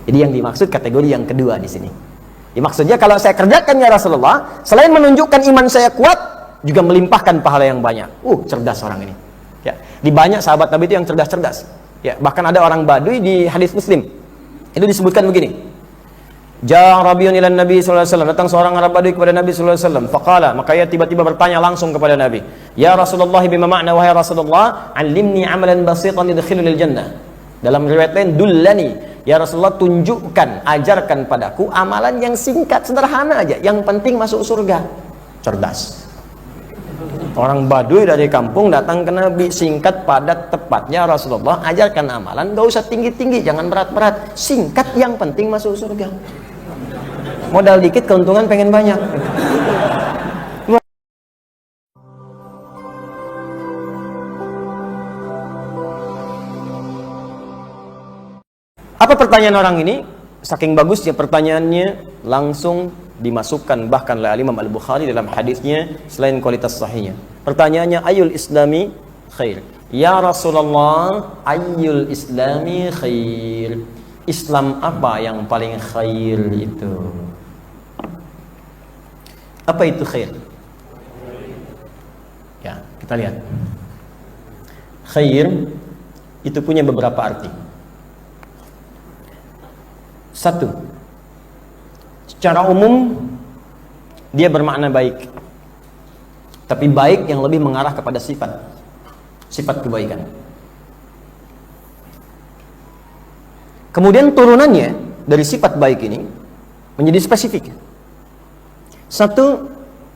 Jadi yang dimaksud kategori yang kedua di sini. Maksudnya kalau saya kerjakan ya Rasulullah, selain menunjukkan iman saya kuat, juga melimpahkan pahala yang banyak. Cerdas orang ini. Ya, di banyak sahabat Nabi itu yang cerdas-cerdas. Ya, bahkan ada orang Baduy di hadis Muslim. Itu disebutkan begini. Ja'a Rabiun ila Nabi sallallahu alaihi wasallam, datang seorang Arab Baduy kepada Nabi sallallahu alaihi wasallam. Faqala, maka ia tiba-tiba bertanya langsung kepada Nabi, "Ya Rasulullah, bima makna wahai Rasulullah, 'allimni 'amalan basitan yadkhulul jannah." Dalam riwayat lain, "Dullani, ya Rasulullah, tunjukkan, ajarkan padaku amalan yang singkat, sederhana aja, yang penting masuk surga." Cerdas. Orang Baduy dari kampung datang ke Nabi, singkat, padat, tepat. Ya Rasulullah, ajarkan amalan, gak usah tinggi-tinggi, jangan berat-berat, singkat, yang penting masuk surga. Modal dikit, keuntungan pengen banyak. Apa pertanyaan orang ini? Saking bagusnya pertanyaannya, langsung dimasukkan bahkan oleh Imam Al-Bukhari dalam hadisnya selain kualitas sahihnya. Pertanyaannya, ayul islami khair? Ya Rasulullah, ayul islami khair? Islam apa yang paling khair itu? Apa itu khair? Ya, kita lihat. Khair itu punya beberapa arti. Satu, secara umum dia bermakna baik, tapi baik yang lebih mengarah kepada sifat kebaikan. Kemudian turunannya dari sifat baik ini menjadi spesifik. Satu,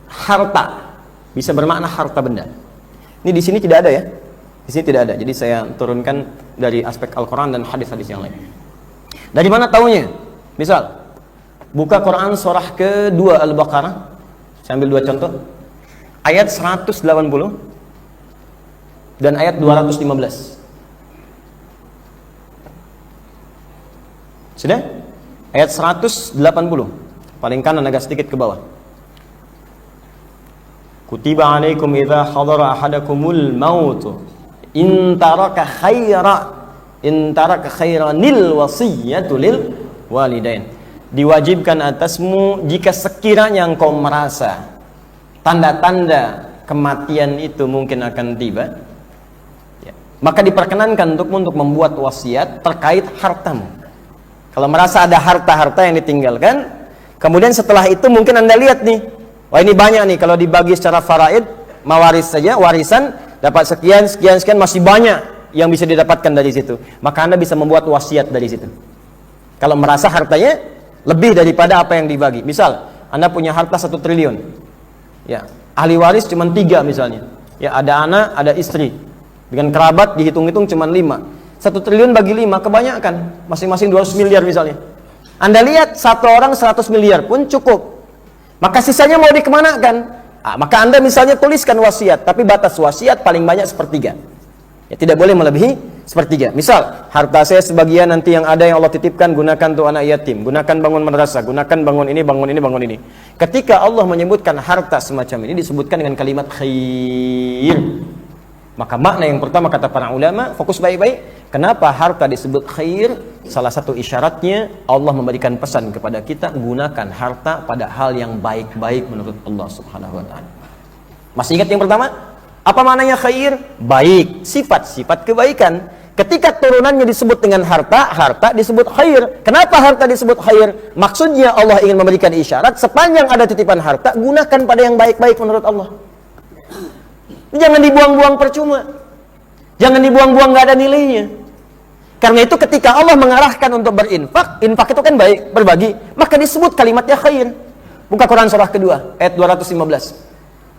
harta, bisa bermakna harta benda. Ini di sini tidak ada ya, di sini tidak ada. Jadi saya turunkan dari aspek Al-Quran dan hadis-hadis yang lain. Dari mana taunya? Misal, buka Quran surah kedua Al-Baqarah. Saya ambil dua contoh. Ayat 180 dan ayat 215. Sudah? Ayat 180. Paling kanan agak sedikit ke bawah. Kutiba alaikum idza hadara ahadakumul maut in taraka khairanil wasiyatu lil walidain. Diwajibkan atasmu jika sekiranya engkau merasa tanda-tanda kematian itu mungkin akan tiba, ya, maka diperkenankan untuk membuat wasiat terkait hartamu. Kalau merasa ada harta-harta yang ditinggalkan, kemudian setelah itu mungkin Anda lihat nih, wah ini banyak nih, kalau dibagi secara faraid, mawaris saja, warisan dapat sekian masih banyak yang bisa didapatkan dari situ. Maka Anda bisa membuat wasiat dari situ. Kalau merasa hartanya lebih daripada apa yang dibagi. Misal, Anda punya harta 1 triliun. Ya, ahli waris cuma 3 misalnya. Ya, ada anak, ada istri. Dengan kerabat dihitung-hitung cuma 5. 1 triliun bagi 5 kebanyakan. Masing-masing 200 miliar misalnya. Anda lihat satu orang 100 miliar pun cukup. Maka sisanya mau dikemanakan? Maka Anda misalnya tuliskan wasiat, tapi batas wasiat paling banyak 1/3. Ya, tidak boleh melebihi 1/3. Misal, harta saya sebagian nanti yang ada yang Allah titipkan gunakan untuk anak yatim, gunakan bangun madrasah, gunakan bangun ini. Ketika Allah menyebutkan harta semacam ini disebutkan dengan kalimat khair. Maka makna yang pertama kata para ulama, fokus baik-baik. Kenapa harta disebut khair? Salah satu isyaratnya Allah memberikan pesan kepada kita, gunakan harta pada hal yang baik-baik menurut Allah Subhanahu wa taala. Masih ingat yang pertama? Apa maknanya khair? Baik, sifat-sifat kebaikan. Ketika turunannya disebut dengan harta, harta disebut khair. Kenapa harta disebut khair? Maksudnya Allah ingin memberikan isyarat, sepanjang ada titipan harta, gunakan pada yang baik-baik menurut Allah. Jangan dibuang-buang percuma. Jangan dibuang-buang gak ada nilainya. Karena itu ketika Allah mengarahkan untuk berinfak, infak itu kan baik, berbagi, maka disebut kalimatnya khair. Buka Quran surah kedua, ayat 215.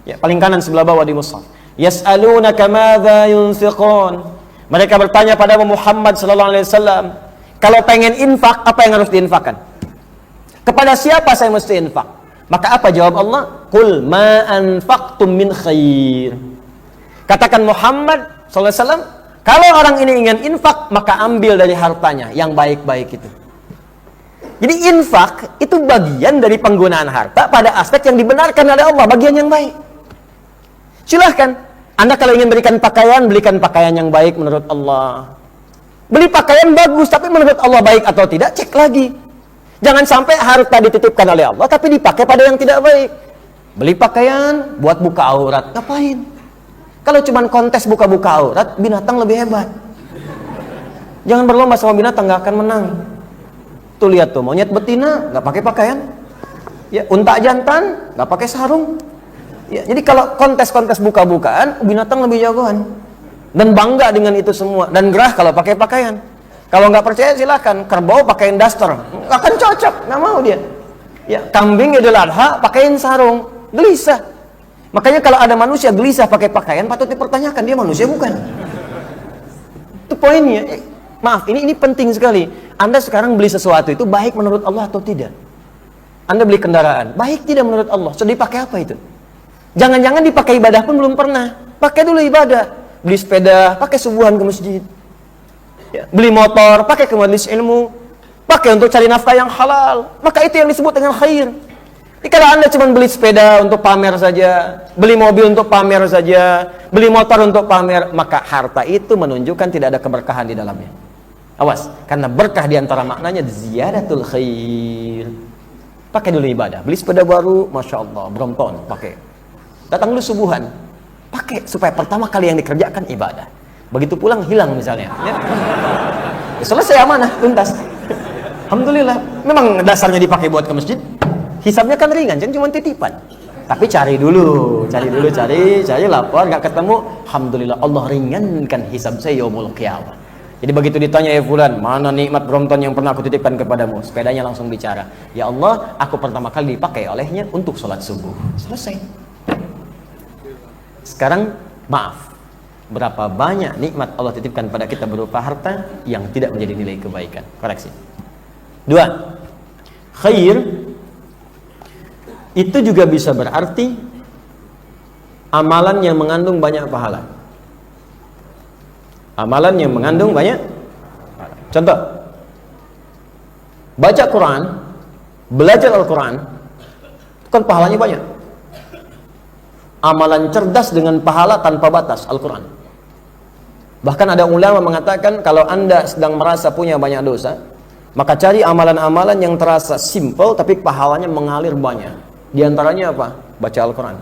Ya, paling kanan sebelah bawah di mushaf. Yas'alunaka madza yunfiqun. Mereka bertanya pada Muhammad sallallahu alaihi wasallam, kalau pengen infak, apa yang harus diinfakkan? Kepada siapa saya mesti infak? Maka apa jawab Allah? Qul ma anfaqtum min khair. Katakan Muhammad sallallahu alaihi wasallam, kalau orang ini ingin infak, maka ambil dari hartanya yang baik-baik itu. Jadi infak itu bagian dari penggunaan harta pada aspek yang dibenarkan oleh Allah, bagian yang baik. Silahkan, Anda kalau ingin berikan pakaian, belikan pakaian yang baik menurut Allah. Beli pakaian bagus, tapi menurut Allah baik atau tidak, cek lagi. Jangan sampai harta dititipkan oleh Allah, tapi dipakai pada yang tidak baik. Beli pakaian buat buka aurat, ngapain? Kalau cuma kontes buka-buka aurat, binatang lebih hebat. Jangan berlomba sama binatang, nggak akan menang. Tuh lihat tuh, monyet betina nggak pakai pakaian, ya unta jantan nggak pakai sarung. Ya, jadi kalau kontes-kontes buka-bukaan, binatang lebih jagoan dan bangga dengan itu semua, dan gerah kalau pakai pakaian. Kalau nggak percaya silakan, kerbau pakaiin daster, nggak akan cocok, nggak mau dia. Ya, kambing Idul Adha pakaiin sarung, gelisah. Makanya kalau ada manusia gelisah pakai pakaian, patut dipertanyakan, dia manusia bukan? Itu poinnya. Maaf, ini penting sekali. Anda sekarang beli sesuatu itu baik menurut Allah atau tidak? Anda beli kendaraan, baik tidak menurut Allah? Sudah dipakai apa itu? Jangan-jangan dipakai ibadah pun belum pernah. Pakai dulu ibadah. Beli sepeda, pakai subuhan ke masjid. Ya, beli motor, pakai ke majelis ilmu. Pakai untuk cari nafkah yang halal. Maka itu yang disebut dengan khair. Jadi kalau Anda cuma beli sepeda untuk pamer saja, beli mobil untuk pamer saja, beli motor untuk pamer, maka harta itu menunjukkan tidak ada keberkahan di dalamnya. Awas, karena berkah di antara maknanya ziyadatul khair. Pakai dulu ibadah. Beli sepeda baru, Masya Allah, Brompton, pakai. Datang dulu subuhan, pakai supaya pertama kali yang dikerjakan ibadah. Begitu pulang hilang misalnya, ya. Ya, selesai amanah, tuntas. Alhamdulillah. Memang dasarnya dipakai buat ke masjid, hisabnya kan ringan, jangan cuma titipan. Tapi cari lapor, gak ketemu. Alhamdulillah, Allah ringankan hisab saya yaumul qiyamah. Jadi begitu ditanya, ya fulan, mana nikmat Brompton yang pernah aku titipkan kepadamu? Sepedanya langsung bicara, ya Allah, aku pertama kali dipakai olehnya untuk sholat subuh. Selesai. Sekarang, maaf, berapa banyak nikmat Allah titipkan pada kita berupa harta yang tidak menjadi nilai kebaikan. Koreksi. 2. Khair itu juga bisa berarti amalan yang mengandung banyak pahala. Amalan yang mengandung banyak pahala. Contoh, baca Quran, belajar Al-Quran, kan pahalanya banyak. Amalan cerdas dengan pahala tanpa batas, Al-Quran. Bahkan ada ulama mengatakan, kalau Anda sedang merasa punya banyak dosa, maka cari amalan-amalan yang terasa simple tapi pahalanya mengalir banyak. Di antaranya apa? Baca Al-Quran.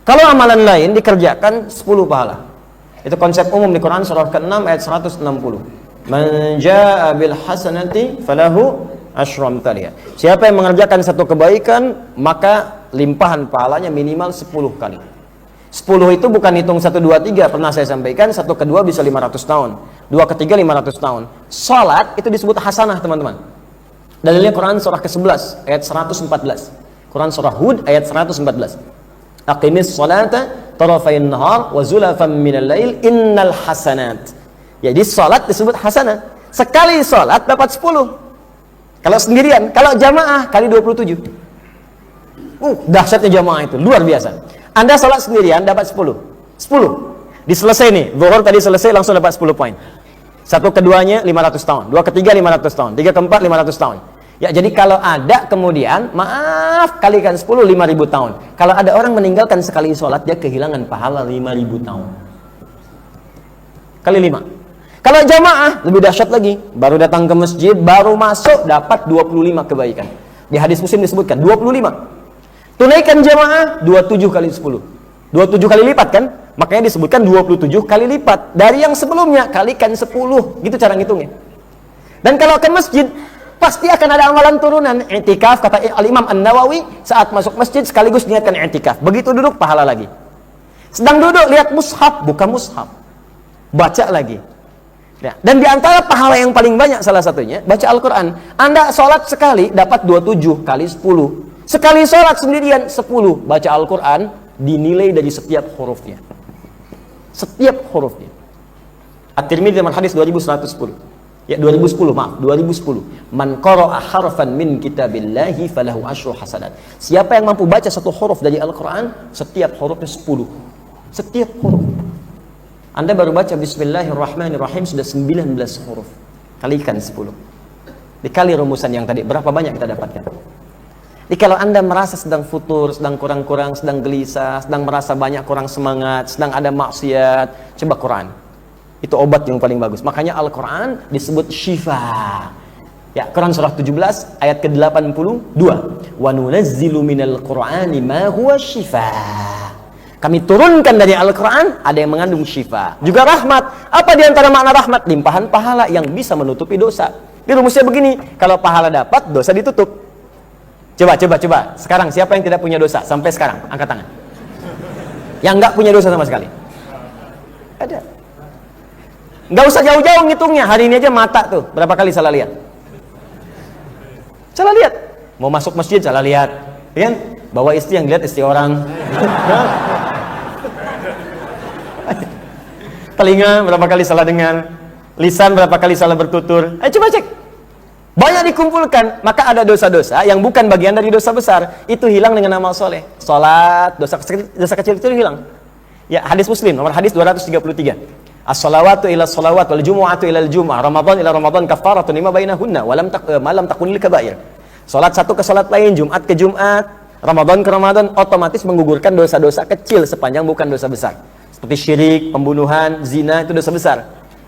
Kalau amalan lain dikerjakan 10 pahala. Itu konsep umum di Quran surah ke-6 ayat 160. Man jaa'a bil hasanati falahu asyru amthaliha. Siapa yang mengerjakan satu kebaikan, maka limpahan pahalanya minimal 10 kali. 10 itu bukan hitung 1, 2, 3. Pernah saya sampaikan, 1 ke 2 bisa 500 tahun, 2 ke 3 500 tahun. Salat itu disebut hasanah, teman-teman. Dalilnya Quran surah ke-11 ayat 114. Quran surah Hud ayat 114. Aqimis salata tarafayn nahar wa zulafan minal lail innal hasanat. Jadi salat disebut hasanah. Sekali salat dapat 10. Kalau sendirian, kalau jamaah kali 27. Dahsyatnya jamaah itu, luar biasa. Anda sholat sendirian dapat 10. Diselesai nih, zuhur tadi selesai langsung dapat 10 poin. 1 keduanya 500 tahun, 2 ketiga 500 tahun, 3 keempat 500 tahun. Ya, jadi kalau ada kemudian, maaf, kalikan 10, 5.000 tahun. Kalau ada orang meninggalkan sekali sholat, dia kehilangan pahala 5.000 tahun. Kali 5. Kalau jamaah, lebih dahsyat lagi. Baru datang ke masjid, baru masuk, dapat 25 kebaikan. Di hadis Muslim disebutkan, 25. Tunaikan jamaah 27 kali 10. 27 kali lipat kan? Makanya disebutkan 27 kali lipat dari yang sebelumnya, kalikan 10. Gitu cara ngitungnya. Dan kalau ke masjid, pasti akan ada amalan turunan. I'tikaf, kata Al-Imam An-Nawawi, saat masuk masjid sekaligus niatkan i'tikaf. Begitu duduk, pahala lagi. Sedang duduk, lihat mushaf, buka mushaf, baca lagi. Ya. Dan di antara pahala yang paling banyak salah satunya baca Al-Quran. Anda sholat sekali dapat 27 kali 10. Sekali sholat sendirian 10. Baca Al-Quran dinilai dari setiap hurufnya. Setiap hurufnya. At-Tirmidzi dalam hadis 2110. Ya 2010, maaf, 2010. Man qara'a harfan min kitabillahi falahu asyru hasanat. Siapa yang mampu baca satu huruf dari Al-Quran, setiap hurufnya 10. Setiap huruf. Anda baru baca Bismillahirrahmanirrahim sudah 19 huruf. Kalikan 10. Dikali rumusan yang tadi, berapa banyak kita dapatkan? Jadi kalau Anda merasa sedang futur, sedang kurang-kurang, sedang gelisah, sedang merasa banyak kurang semangat, sedang ada maksiat, coba Quran. Itu obat yang paling bagus. Makanya Al-Quran disebut syifa. Ya, Quran surah 17 ayat ke-82. Wa nunazzilu minal Qur'ani ma huwa syifa. Kami turunkan dari Al-Quran ada yang mengandung syifa. Juga rahmat. Apa di antara makna rahmat? Limpahan pahala yang bisa menutupi dosa. Ini rumusnya begini, kalau pahala dapat, dosa ditutup. Coba. Sekarang siapa yang tidak punya dosa sampai sekarang? Angkat tangan. Yang nggak punya dosa sama sekali. Ada. Nggak usah jauh-jauh ngitungnya. Hari ini aja mata tuh berapa kali salah lihat. Salah lihat. Mau masuk masjid salah lihat. Ya kan? Bawa istri yang lihat istri orang. Telinga berapa kali salah dengar. Lisan berapa kali salah bertutur. Coba cek. Banyak dikumpulkan, maka ada dosa-dosa yang bukan bagian dari dosa besar. Itu hilang dengan amal soleh. Salat, dosa kecil itu hilang. Ya, hadis Muslim, nomor hadis 233. As-salawatu ila salawat wal jumu'atu ila al-jumu'ah, Ramadan ila Ramadan kafaratun lima bainahunna wa lam takunil kabair. Salat satu ke salat lain, Jumat ke Jumat, Ramadan ke Ramadan, otomatis menggugurkan dosa-dosa kecil sepanjang bukan dosa besar. Seperti syirik, pembunuhan, zina, itu dosa besar.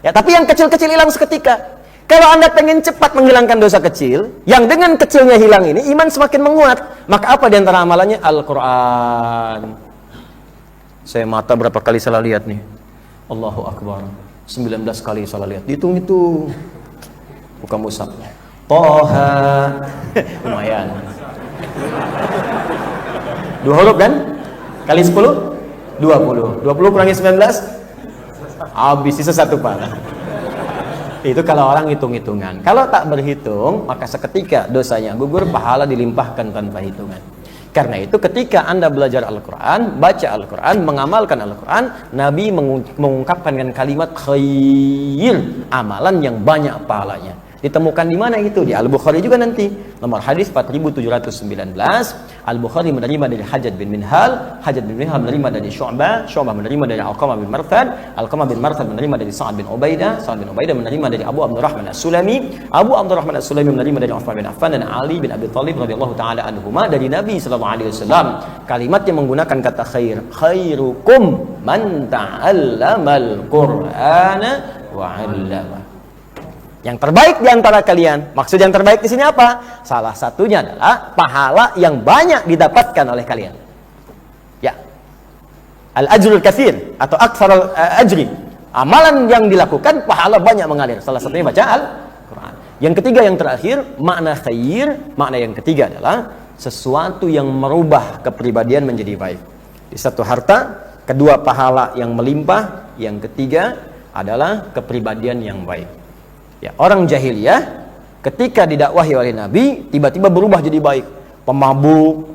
Ya, tapi yang kecil-kecil hilang seketika. Kalau Anda pengen cepat menghilangkan dosa kecil, yang dengan kecilnya hilang ini, iman semakin menguat. Maka apa di antara amalannya? Al-Quran. Saya mata berapa kali salah lihat nih? Allahu Akbar. 19 kali salah lihat. Dihitung itu. Buka musab. Toha. Lumayan. 2 huruf kan? Kali 10? 20. 20 kurangi 19? Habis, sisa 1 pahala. Itu kalau orang hitung-hitungan. Kalau tak berhitung, maka seketika dosanya gugur, pahala dilimpahkan tanpa hitungan. Karena itu ketika Anda belajar Al-Quran, baca Al-Quran, mengamalkan Al-Quran, Nabi mengungkapkan dengan kalimat khair, amalan yang banyak pahalanya. Ditemukan di mana itu? Di Al-Bukhari juga nanti. Nomor hadis 4719. Al-Bukhari menerima dari Hajjaj bin Minhal, Hajjaj bin Minhal menerima dari Syu'bah, Syu'bah menerima dari Alqamah bin Marthad, Alqamah bin Marthad menerima dari Sa'ad bin Ubaidah, Sa'ad bin Ubaidah menerima dari Abu Abdurrahman As-Sulami, Abu Abdurrahman As-Sulami menerima dari Uthman bin Affan dan Ali bin Abi Thalib radhiyallahu taala anhuma dari Nabi sallallahu alaihi wasallam. Kalimat yang menggunakan kata khair, khairukum man ta'allamal Qur'ana wa 'allama. Yang terbaik di antara kalian, maksud yang terbaik di sini apa? Salah satunya adalah pahala yang banyak didapatkan oleh kalian. Ya. Al-ajrul katsir atau aktsarul ajri. Amalan yang dilakukan pahala banyak mengalir. Salah satunya baca Al-Qur'an. Yang ketiga yang terakhir, makna khair, makna yang ketiga adalah sesuatu yang merubah kepribadian menjadi baik. Di satu harta, kedua pahala yang melimpah, yang ketiga adalah kepribadian yang baik. Ya, orang jahiliyah ketika didakwahi oleh Nabi tiba-tiba berubah jadi baik. Pemabuk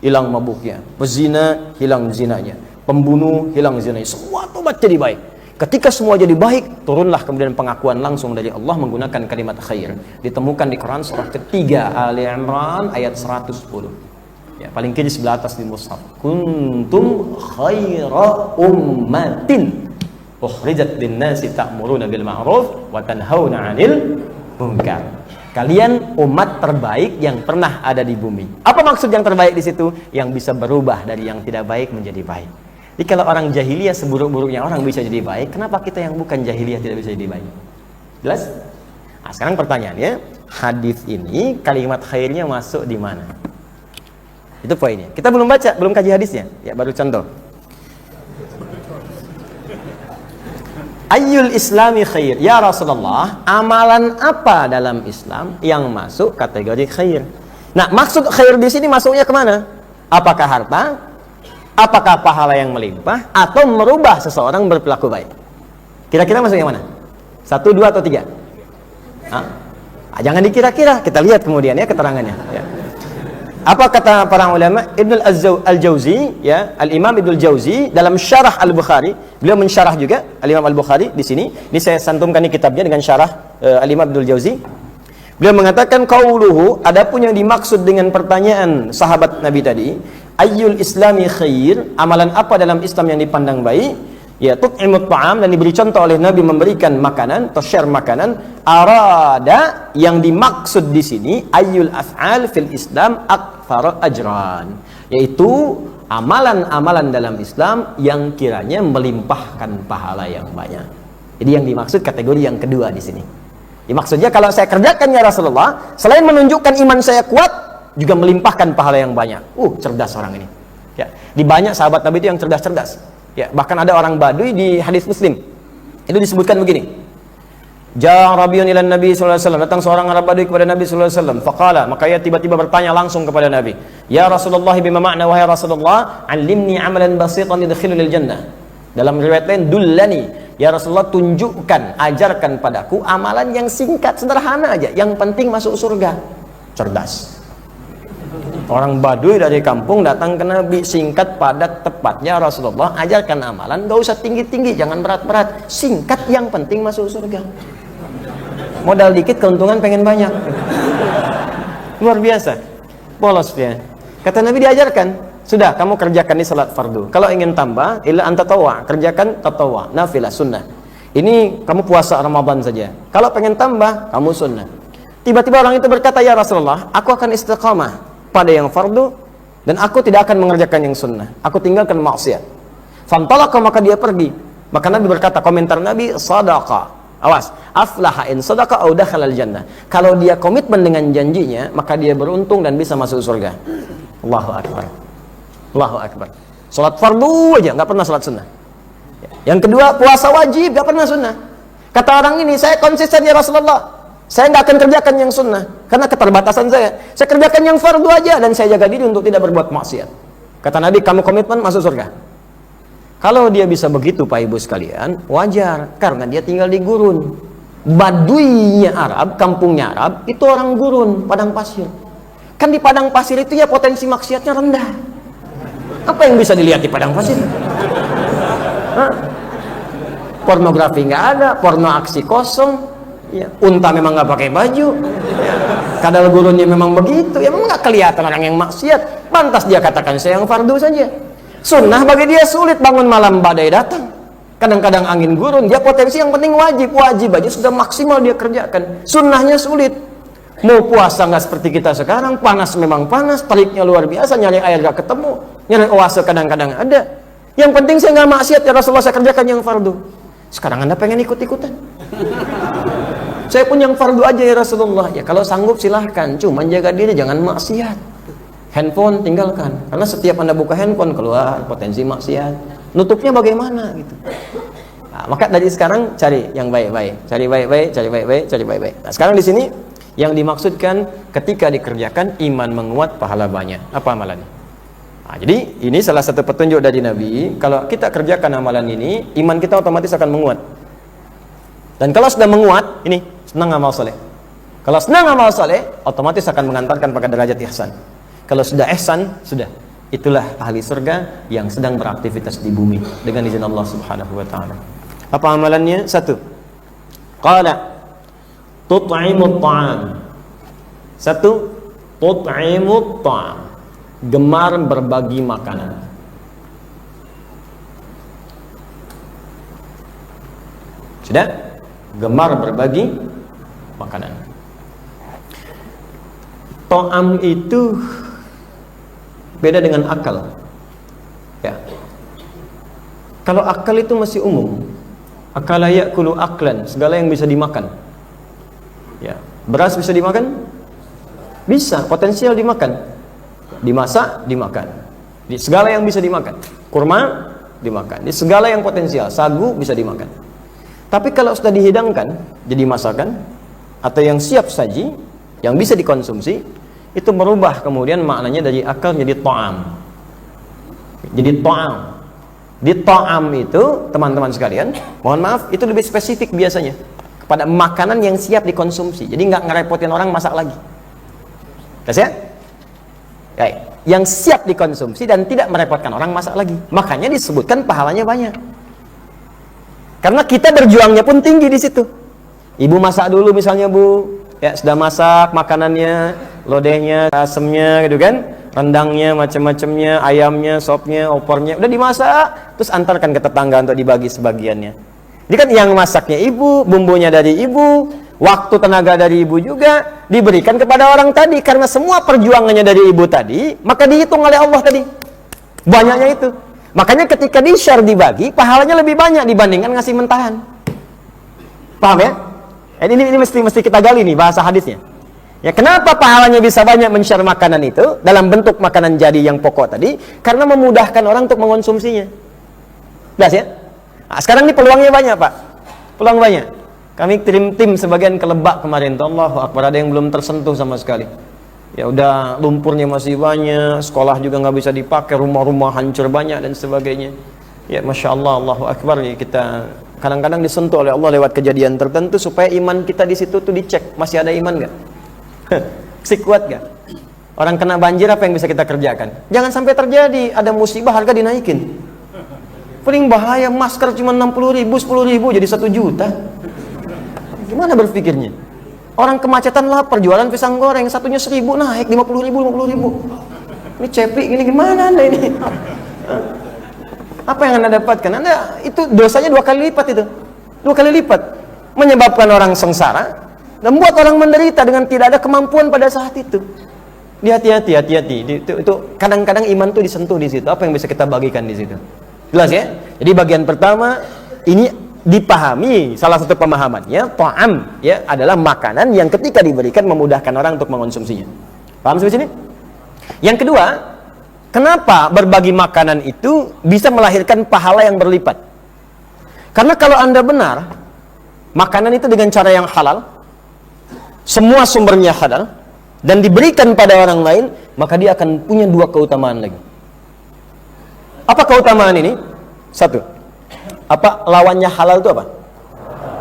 hilang mabuknya, pezina hilang zinanya, pembunuh hilang zinanya, semua tobat jadi baik. Ketika semua jadi baik, turunlah kemudian pengakuan langsung dari Allah menggunakan kalimat khair. Ditemukan di Quran surah ketiga Ali Imran ayat 110. Ya, paling kiri sebelah atas di mushaf. Kuntum khaira ummatin ukhrijat lin-nasi ta'muruna bil ma'ruf wa tanhauna 'anil munkar. Kalian umat terbaik yang pernah ada di bumi. Apa maksud yang terbaik di situ? Yang bisa berubah dari yang tidak baik menjadi baik. Jadi kalau orang jahiliyah seburuk-buruknya orang bisa jadi baik, kenapa kita yang bukan jahiliyah tidak bisa jadi baik? Jelas? Nah, sekarang pertanyaannya, hadis ini kalimat khairnya masuk di mana? Itu poinnya. Kita belum baca, belum kaji hadisnya. Ya, baru contoh. Ayyul islami khair, ya Rasulullah, amalan apa dalam Islam yang masuk kategori khair? Nah, maksud khair di sini masuknya kemana? Apakah harta? Apakah pahala yang melimpah? Atau merubah seseorang berperilaku baik? Kira-kira masuk yang mana? 1, 2, atau 3? Jangan dikira-kira, kita lihat kemudian ya keterangannya. Ya. Apa kata para ulama? Ibnu Al-Jauzi, ya, Al-Imam Ibnu Al-Jauzi dalam syarah Al-Bukhari, beliau mensyarah juga Al-Imam Al-Bukhari di sini. Ini saya santumkan di kitabnya dengan syarah Al-Imam Ibnu Al-Jauzi. Beliau mengatakan qauluhu, adapun yang dimaksud dengan pertanyaan sahabat Nabi tadi, ayyul islami khair, amalan apa dalam Islam yang dipandang baik? Ya, tut'imut ta'am, dan diberi contoh oleh Nabi memberikan makanan atau share makanan. Arada, yang dimaksud di sini ayyul af'al fil Islam aktsara ajran, yaitu amalan-amalan dalam Islam yang kiranya melimpahkan pahala yang banyak. Jadi yang dimaksud kategori yang kedua di sini. Maksudnya kalau saya kerjakan ya Rasulullah, selain menunjukkan iman saya kuat, juga melimpahkan pahala yang banyak. Cerdas orang ini. Ya, di banyak sahabat Nabi itu yang cerdas-cerdas. Ya, bahkan ada orang Baduy di hadis Muslim. Itu disebutkan begini. Ja'a Rabiun ila Nabi sallallahu alaihi wasallam, datang seorang Arab Baduy kepada Nabi sallallahu alaihi wasallam. Faqala, maka ia tiba-tiba bertanya langsung kepada Nabi, "Ya Rasulullah, bima ma'na wahai Rasulullah, 'allimni 'amalan basitan yadkhulul jannah." Dalam riwayat lain, "Dullani." Ya Rasulullah, tunjukkan, ajarkan padaku amalan yang singkat, sederhana aja, yang penting masuk surga. Cerdas. Orang Baduy dari kampung datang ke Nabi, singkat, padat, tepat. Ya Rasulullah, ajarkan amalan, gak usah tinggi-tinggi, jangan berat-berat, singkat, yang penting masuk surga. Modal dikit, keuntungan pengen banyak. Luar biasa. Polos dia. Kata Nabi, diajarkan. Sudah, kamu kerjakan di salat fardu. Kalau ingin tambah, illa anta tatawwa, kerjakan tatawwa, nafilah, sunnah. Ini kamu puasa Ramadan saja. Kalau pengen tambah, kamu sunnah. Tiba-tiba orang itu berkata, ya Rasulullah, aku akan istiqamah pada yang fardu, dan aku tidak akan mengerjakan yang sunnah. Aku tinggalkan maksiat. Fantalaka, maka dia pergi. Maka Nabi berkata, komentar Nabi, sadaqa. Awas, aflaha in sadaqa au dakhala al-jannah. Kalau dia komitmen dengan janjinya, maka dia beruntung dan bisa masuk surga. Allahu akbar. Allahu akbar. Salat fardu aja, nggak pernah salat sunnah. Yang kedua, puasa wajib, nggak pernah sunnah. Kata orang ini, saya konsisten ya Rasulullah, saya nggak akan kerjakan yang sunnah karena keterbatasan saya. Saya kerjakan yang fardu aja dan saya jaga diri untuk tidak berbuat maksiat. Kata Nabi, kamu komitmen masuk surga. Kalau dia bisa begitu, Pak Ibu sekalian, wajar, karena dia tinggal di gurun. Baduynya Arab, kampungnya Arab, itu orang gurun, padang pasir. Kan di padang pasir itu ya potensi maksiatnya rendah. Apa yang bisa dilihat di padang pasir? Pornografi nggak ada, porno aksi kosong, ya, unta memang nggak pakai baju, ya, kadal gurunnya memang begitu, ya memang nggak kelihatan orang yang maksiat. Pantas dia katakan saya yang fardu saja. Sunnah bagi dia sulit, bangun malam badai datang, kadang-kadang angin gurun, dia potensi yang penting wajib aja sudah maksimal dia kerjakan. Sunnahnya sulit. Mau puasa nggak seperti kita sekarang, panas memang panas, teriknya luar biasa, nyari air nggak ketemu, nyari oase kadang-kadang ada. Yang penting saya nggak maksiat ya Rasulullah, saya kerjakan yang fardu. Sekarang Anda pengen ikut-ikutan? Saya pun yang fardu aja ya Rasulullah. Ya kalau sanggup silahkan, cuman jaga diri jangan maksiat. Handphone tinggalkan, karena setiap Anda buka handphone keluar potensi maksiat. Nutupnya bagaimana gitu? Nah, maka dari sekarang cari yang baik-baik, cari baik-baik, cari baik-baik, cari baik-baik. Nah, sekarang di sini yang dimaksudkan ketika dikerjakan iman menguat, pahala banyak. Apa amalannya? Nah, jadi ini salah satu petunjuk dari Nabi. Kalau kita kerjakan amalan ini, iman kita otomatis akan menguat. Dan kalau sudah menguat, ini senang amal soleh. Kalau senang amal soleh, otomatis akan mengantarkan pada derajat ihsan. Kalau sudah ihsan, sudah. Itulah ahli surga yang sedang beraktivitas di bumi dengan izin Allah Subhanahu wa taala. Apa amalannya? 1. Qala tut'imut ta'am. 1. Tut'imut ta'am. Gemar berbagi makanan. Sudah? Gemar berbagi makanan. Ta'am itu beda dengan akal. Ya. Kalau akal itu masih umum. Akala ya'kulu aklan, segala yang bisa dimakan. Ya, beras bisa dimakan? Bisa, potensial dimakan. Dimasak, dimakan. Di segala yang bisa dimakan. Kurma dimakan. Di segala yang potensial, sagu bisa dimakan. Tapi kalau sudah dihidangkan jadi masakan atau yang siap saji, yang bisa dikonsumsi, itu merubah kemudian maknanya dari akal jadi ta'am. Jadi ta'am. Di ta'am itu, teman-teman sekalian, mohon maaf, itu lebih spesifik biasanya pada makanan yang siap dikonsumsi. Jadi nggak ngerepotin orang masak lagi. Terus ya? Baik. Yang siap dikonsumsi dan tidak merepotkan orang masak lagi. Makanya disebutkan pahalanya banyak. Karena kita berjuangnya pun tinggi di situ. Ibu masak dulu misalnya, Bu. Ya, sudah masak makanannya, lodehnya, asemnya gitu kan, rendangnya, macam-macamnya, ayamnya, sopnya, opornya, udah dimasak, terus antarkan ke tetangga untuk dibagi sebagiannya. Jadi kan yang masaknya ibu, bumbunya dari ibu, waktu tenaga dari ibu juga diberikan kepada orang tadi, karena semua perjuangannya dari ibu tadi, maka dihitung oleh Allah tadi banyaknya itu. Makanya ketika di-share, dibagi, pahalanya lebih banyak dibandingkan ngasih mentahan. Paham ya? Ini mesti kita gali nih bahasa hadisnya. Ya, kenapa pahalanya bisa banyak men-share makanan itu dalam bentuk makanan jadi yang pokok tadi? Karena memudahkan orang untuk mengonsumsinya. Jelas ya? Nah, sekarang ini peluangnya banyak, Pak. Peluang banyak. Kami tim sebagian ke Lebak kemarin, Allahu Akbar, ada yang belum tersentuh sama sekali. Ya udah, lumpurnya masih banyak, sekolah juga nggak bisa dipakai, rumah-rumah hancur banyak dan sebagainya. Ya Masya Allah, Allahu Akbar, ya kita kadang-kadang disentuh oleh Allah lewat kejadian tertentu supaya iman kita di situ tuh dicek, masih ada iman nggak? Si kuat gak? Orang kena banjir apa yang bisa kita kerjakan? Jangan sampai terjadi ada musibah harga dinaikin. Paling bahaya masker cuma 60.000, 10.000 jadi 1 juta. Gimana berpikirnya? Orang kemacetan lapar jualan pisang goreng satunya 1.000 naik 50.000, 50.000. Ini cepi gini gimana Anda ini? Apa yang Anda dapatkan? Anda itu dosanya 2 kali lipat itu. 2 kali lipat. Menyebabkan orang sengsara dan buat orang menderita dengan tidak ada kemampuan pada saat itu. Hati-hati. Itu kadang-kadang iman tuh disentuh di situ. Apa yang bisa kita bagikan di situ? Jelas ya? Jadi bagian pertama ini dipahami, salah satu pemahamannya ta'am ya adalah makanan yang ketika diberikan memudahkan orang untuk mengonsumsinya. Paham sampai sini? Yang kedua, kenapa berbagi makanan itu bisa melahirkan pahala yang berlipat? Karena kalau Anda benar, makanan itu dengan cara yang halal, semua sumbernya halal dan diberikan pada orang lain, maka dia akan punya 2 keutamaan lagi. Apa keutamaan ini? 1. Apa lawannya halal itu apa?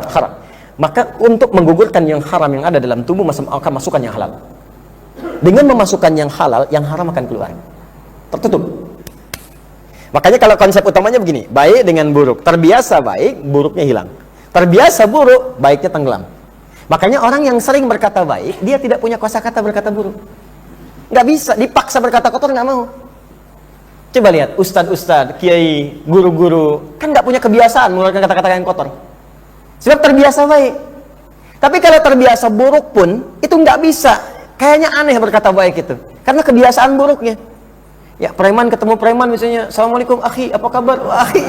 Haram. Maka untuk menggugurkan yang haram yang ada dalam tubuh akan masukkan yang halal. Dengan memasukkan yang halal, yang haram akan keluar. Tertutup. Makanya kalau konsep utamanya begini, baik dengan buruk. Terbiasa baik, buruknya hilang. Terbiasa buruk, baiknya tenggelam. Makanya orang yang sering berkata baik, dia tidak punya kosakata berkata buruk. Nggak bisa, dipaksa berkata kotor nggak mau. Coba lihat, ustadz, kiai, guru-guru, kan nggak punya kebiasaan mengeluarkan kata-kata yang kotor. Sebab terbiasa baik. Tapi kalau terbiasa buruk pun, itu nggak bisa. Kayaknya aneh berkata baik itu. Karena kebiasaan buruknya. Ya, preman ketemu preman misalnya, Assalamualaikum, akhi, apa kabar? Wah, akhi.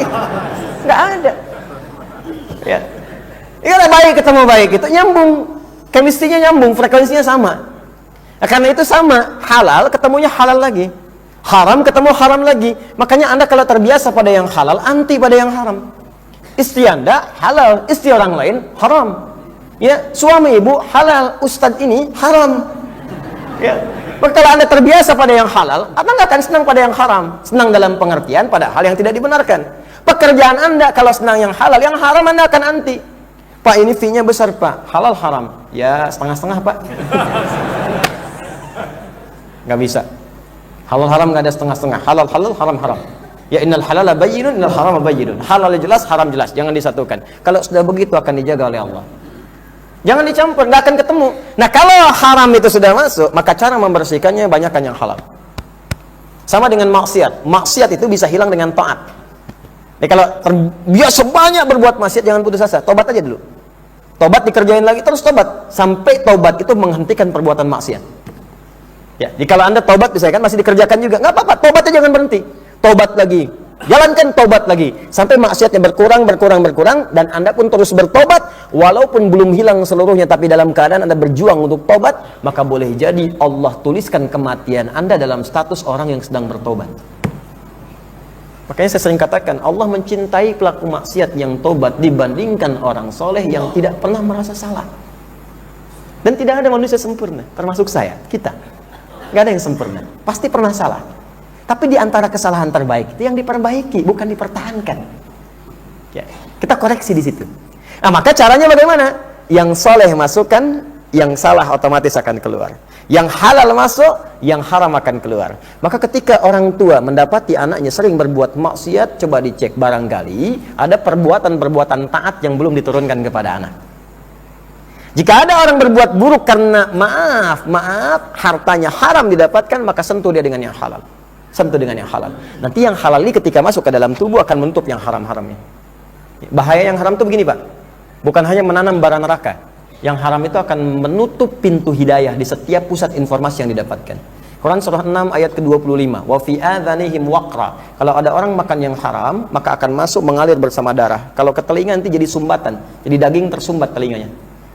Nggak ada. Ya. Iya baik ketemu baik itu nyambung, chemistry-nya nyambung, frekuensinya sama. Nah, karena itu sama, halal ketemunya halal lagi, haram ketemu haram lagi. Makanya Anda kalau terbiasa pada yang halal, anti pada yang haram. Istri Anda halal, istri orang lain haram. Ya, suami ibu halal, ustadz ini haram. Ya, maka kalau Anda terbiasa pada yang halal, Anda nggak akan senang pada yang haram. Senang dalam pengertian pada hal yang tidak dibenarkan. Pekerjaan Anda kalau senang yang halal, yang haram Anda akan anti. Pak, ini fee-nya besar Pak, halal haram. Ya setengah-setengah Pak. Nggak bisa. Halal haram nggak ada setengah-setengah. Halal halal, haram haram. Ya innal halala bayyinun, innal harama bayyinun. Halal jelas, haram jelas. Jangan disatukan. Kalau sudah begitu akan dijaga oleh Allah. Jangan dicampur, nggak akan ketemu. Nah kalau haram itu sudah masuk, maka cara membersihkannya banyakkan yang halal. Sama dengan maksiat. Maksiat itu bisa hilang dengan taat. Jadi kalau terbiasa banyak berbuat maksiat, jangan putus asa, tobat aja dulu. Tobat dikerjain lagi, terus tobat. Sampai tobat itu menghentikan perbuatan maksiat. Ya, jadi kalau Anda tobat bisa kan masih dikerjakan juga, nggak apa-apa, tobatnya jangan berhenti. Tobat lagi, jalankan tobat lagi. Sampai maksiatnya berkurang, dan Anda pun terus bertobat, walaupun belum hilang seluruhnya, tapi dalam keadaan Anda berjuang untuk tobat, maka boleh jadi Allah tuliskan kematian Anda dalam status orang yang sedang bertobat. Makanya saya sering katakan, Allah mencintai pelaku maksiat yang tobat dibandingkan orang soleh yang tidak pernah merasa salah. Dan tidak ada manusia sempurna, termasuk saya, kita. Gak ada yang sempurna, pasti pernah salah. Tapi di antara kesalahan terbaik itu yang diperbaiki, bukan dipertahankan. Ya, kita koreksi di situ. Nah, maka caranya bagaimana? Yang soleh masukkan, yang salah otomatis akan keluar. Yang halal masuk, yang haram akan keluar. Maka ketika orang tua mendapati anaknya sering berbuat maksiat, coba dicek barangkali ada perbuatan-perbuatan taat yang belum diturunkan kepada anak. Jika ada orang berbuat buruk karena maaf, hartanya haram didapatkan, maka sentuh dia dengan yang halal. Sentuh dengan yang halal. Nanti yang halal ini ketika masuk ke dalam tubuh akan menutup yang haram-haramnya. Bahaya yang haram itu begini Pak, bukan hanya menanam bara neraka. Yang haram itu akan menutup pintu hidayah di setiap pusat informasi yang didapatkan. Quran surah 6 ayat ke-25. Wa fi adhanihim waqra. Kalau ada orang makan yang haram, maka akan masuk mengalir bersama darah. Kalau ke telinga nanti jadi sumbatan, jadi daging tersumbat telinganya.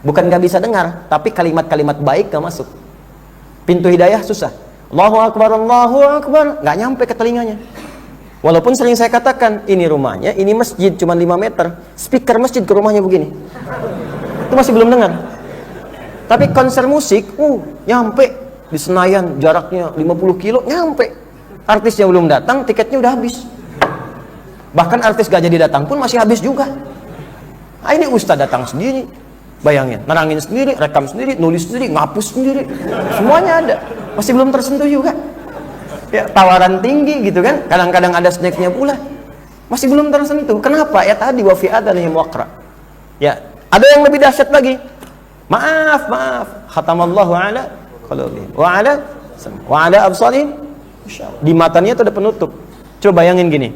Bukan nggak bisa dengar, tapi kalimat-kalimat baik nggak masuk. Pintu hidayah susah. Allahu Akbar, nggak nyampe ke telinganya. Walaupun sering saya katakan, ini rumahnya, ini masjid cuma 5 meter, speaker masjid ke rumahnya begini. Itu masih belum dengar. Tapi konser musik, nyampe. Di Senayan jaraknya 50 kilo nyampe. Artisnya belum datang, tiketnya udah habis. Bahkan artis gak jadi datang pun masih habis juga. Nah, ini ustaz datang sendiri, bayangin, nerangin sendiri, rekam sendiri, nulis sendiri, ngapus sendiri, semuanya ada, masih belum tersentuh juga. Ya, tawaran tinggi gitu kan, kadang-kadang ada snacknya pula, masih belum tersentuh. Kenapa? Ya tadi wa fi adanihim waqra. Ya, ada yang lebih dahsyat lagi. Maaf, khatamallahu ala qulubihim wa ala absarihim. Di matanya itu ada penutup. Coba bayangin gini,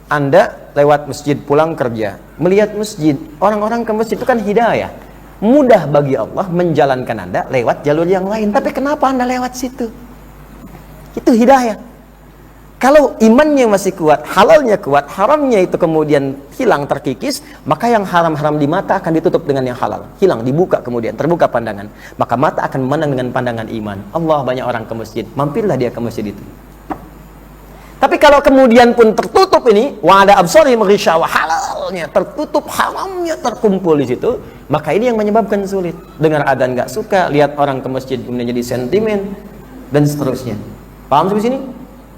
Anda lewat masjid pulang kerja, melihat masjid, orang-orang ke masjid itu kan hidayah. Mudah bagi Allah menjalankan Anda lewat jalur yang lain. Tapi kenapa Anda lewat situ? Itu hidayah. Kalau imannya masih kuat, halalnya kuat, haramnya itu kemudian hilang, terkikis, maka yang haram-haram di mata akan ditutup dengan yang halal. Hilang, dibuka kemudian, terbuka pandangan. Maka mata akan memandang dengan pandangan iman. Allah, banyak orang ke masjid, mampirlah dia ke masjid itu. Tapi kalau kemudian pun tertutup ini, wa'ada absarihim ghishawa, halalnya tertutup, haramnya terkumpul di situ, maka ini yang menyebabkan sulit. Dengar adzan nggak suka, lihat orang ke masjid kemudian jadi sentimen, dan seterusnya. Paham sampai sini?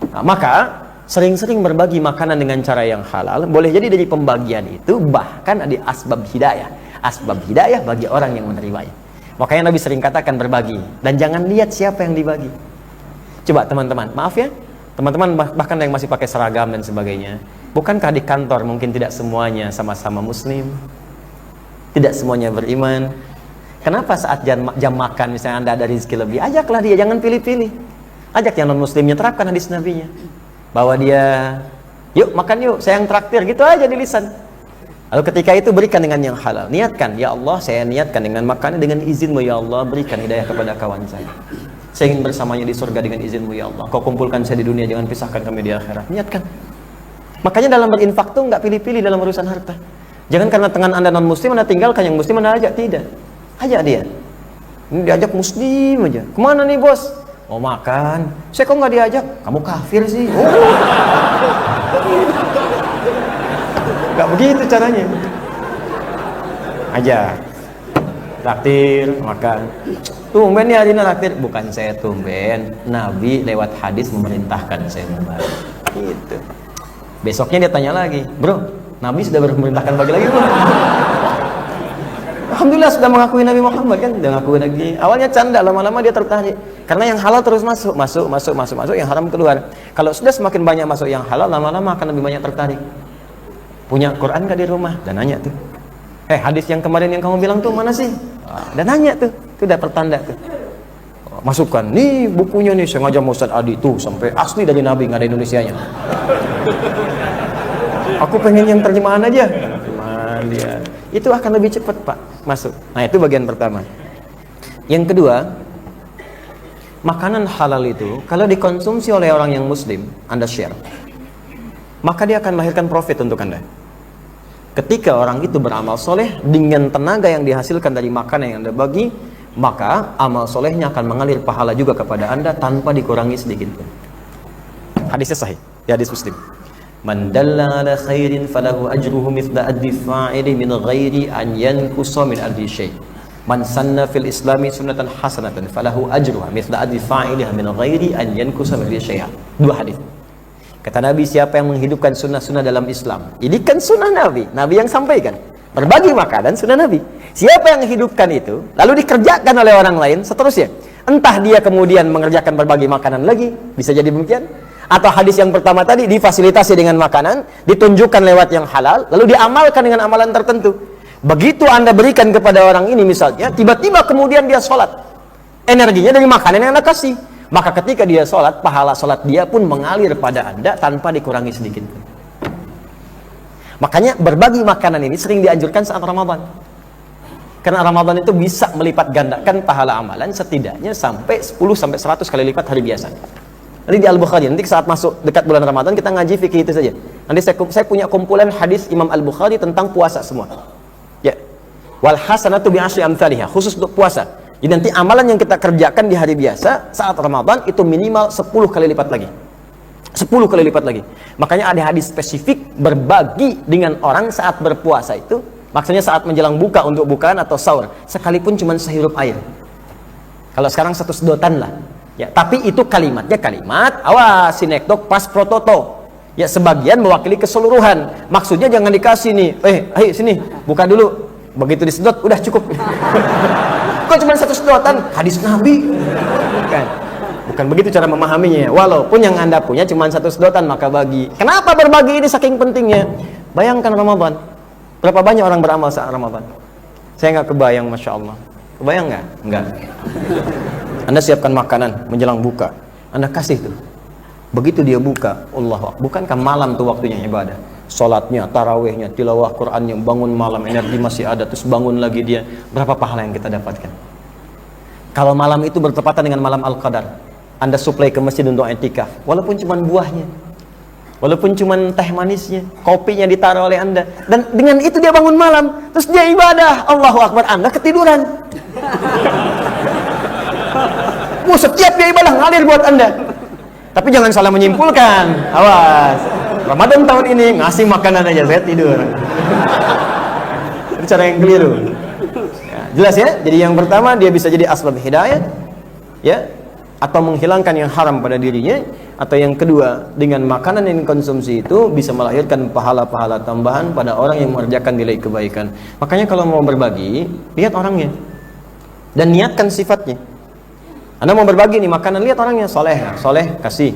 Nah, maka sering-sering berbagi makanan dengan cara yang halal boleh jadi dari pembagian itu bahkan ada asbab hidayah bagi orang yang menerimanya. Makanya Nabi sering katakan berbagi dan jangan lihat siapa yang dibagi. Coba teman-teman, maaf ya, teman-teman bahkan yang masih pakai seragam dan sebagainya, bukankah di kantor mungkin tidak semuanya sama-sama muslim, tidak semuanya beriman? Kenapa saat jam makan misalnya Anda ada rezeki lebih, ajaklah dia, jangan pilih-pilih. Ajak yang non-muslimnya, terapkan hadis nabinya, bawa dia, yuk makan yuk, saya yang traktir, gitu aja di lisan. Lalu ketika itu berikan dengan yang halal, niatkan, ya Allah saya niatkan dengan makannya dengan izinmu ya Allah, berikan hidayah kepada kawan saya ingin bersamanya di surga dengan izinmu ya Allah, kau kumpulkan saya di dunia, jangan pisahkan kami di akhirat. Niatkan. Makanya dalam berinfak tuh nggak pilih-pilih dalam urusan harta. Jangan karena tangan Anda non-muslim Anda tinggalkan yang muslim Anda ajak, tidak. Ajak dia, ini diajak muslim aja, kemana nih bos? Mau makan, saya kok nggak diajak? Kamu kafir sih. Nggak begitu caranya. Ajak, traktir, makan. Tumben ya hari ini traktir. Bukan saya tumben, Nabi lewat hadis memerintahkan saya membagi. Gitu. Besoknya dia tanya lagi, bro, Nabi sudah memerintahkan bagi lagi belum? Alhamdulillah sudah mengakui Nabi Muhammad kan, sudah mengakui lagi. Awalnya canda, lama-lama dia tertarik. Karena yang halal terus masuk, yang haram keluar. Kalau sudah semakin banyak masuk yang halal, lama-lama akan lebih banyak tertarik. Punya Quran gak di rumah? Dan nanya tuh. Hadis yang kemarin yang kamu bilang tuh mana sih? Dan nanya tuh, itu udah pertanda tuh. Masukkan, nih bukunya nih, sengaja Ustaz Adi tuh sampai asli dari Nabi, nggak ada Indonesianya. Aku pengen yang terjemahan aja. Terjemahan dia. Itu akan lebih cepat Pak masuk. Nah itu bagian pertama. Yang kedua, makanan halal itu kalau dikonsumsi oleh orang yang muslim, Anda share, maka dia akan melahirkan profit untuk Anda. Ketika orang itu beramal soleh dengan tenaga yang dihasilkan dari makanan yang Anda bagi, maka amal solehnya akan mengalir pahala juga kepada Anda tanpa dikurangi sedikit pun. Hadisnya sahih, di hadis Muslim. Man dalla ala khairin falahu ajruhu mithla ajri fa'ili min ghairi an yankusa min ajri syai'. Man sanna fil islami sunnatan hasanatan falahu ajruha mithla ajri fa'iliha min ghairi an yankusa min ajri syai'. Dua hadis. Kata Nabi, siapa yang menghidupkan sunnah-sunnah dalam Islam, ini kan sunnah Nabi, Nabi yang sampaikan, berbagi makanan sunnah Nabi. Siapa yang menghidupkan itu lalu dikerjakan oleh orang lain seterusnya, entah dia kemudian mengerjakan berbagi makanan lagi, bisa jadi demikian, atau hadis yang pertama tadi difasilitasi dengan makanan, ditunjukkan lewat yang halal, lalu diamalkan dengan amalan tertentu. Begitu Anda berikan kepada orang ini misalnya, tiba-tiba kemudian dia sholat, energinya dari makanan yang Anda kasih, maka ketika dia sholat, pahala sholat dia pun mengalir pada Anda tanpa dikurangi sedikit. Makanya berbagi makanan ini sering dianjurkan saat Ramadan, karena Ramadan itu bisa melipat gandakan pahala amalan setidaknya sampai 10-100 kali lipat hari biasa. Nanti di Al-Bukhari, nanti saat masuk dekat bulan Ramadan kita ngaji fikih itu saja. Nanti saya punya kumpulan hadis Imam Al-Bukhari tentang puasa semua. Ya. Wal hasanatu bi asyri amsalihha, khusus untuk puasa. Jadi nanti amalan yang kita kerjakan di hari biasa saat Ramadan itu minimal 10 kali lipat lagi. 10 kali lipat lagi. Makanya ada hadis spesifik berbagi dengan orang saat berpuasa itu. Maksudnya saat menjelang buka untuk bukaan atau sahur, sekalipun cuma sehirup air. Kalau sekarang 1 sedotan lah. Ya, tapi itu kalimatnya kalimat awas sinekdok pas prototo. Ya, sebagian mewakili keseluruhan. Maksudnya jangan dikasih nih, ayo sini, buka dulu. Begitu disedot, udah cukup. Kok cuma 1 sedotan? Hadis Nabi. Bukan begitu cara memahaminya. Walaupun yang Anda punya cuma 1 sedotan, maka bagi. Kenapa berbagi ini saking pentingnya? Bayangkan Ramadan. Berapa banyak orang beramal saat Ramadan? Saya nggak kebayang, Masya Allah. Kebayang nggak? Enggak. Anda siapkan makanan menjelang buka, Anda kasih tuh. Begitu dia buka, Allah, bukankah malam tuh waktunya ibadah? Salatnya, tarawihnya, tilawah Qur'annya, bangun malam, energi masih ada, terus bangun lagi dia. Berapa pahala yang kita dapatkan? Kalau malam itu bertepatan dengan malam Al-Qadar, Anda suplai ke masjid untuk i'tikaf, walaupun cuma buahnya, walaupun cuma teh manisnya, kopinya ditaruh oleh Anda, dan dengan itu dia bangun malam, terus dia ibadah, Allahu Akbar, Anda ketiduran. Setiap dia ibadah ngalir buat Anda. Tapi jangan salah menyimpulkan. Awas. Ramadan tahun ini ngasih makanan aja, saya tidur. Itu cara yang keliru. Ya, jelas ya? Jadi yang pertama dia bisa jadi asbab hidayah, ya, atau menghilangkan yang haram pada dirinya, atau yang kedua dengan makanan yang dikonsumsi itu bisa melahirkan pahala-pahala tambahan pada orang yang mengerjakan nilai kebaikan. Makanya kalau mau berbagi, lihat orangnya dan niatkan sifatnya. Anda mau berbagi nih makanan, lihat orangnya soleh, kasih.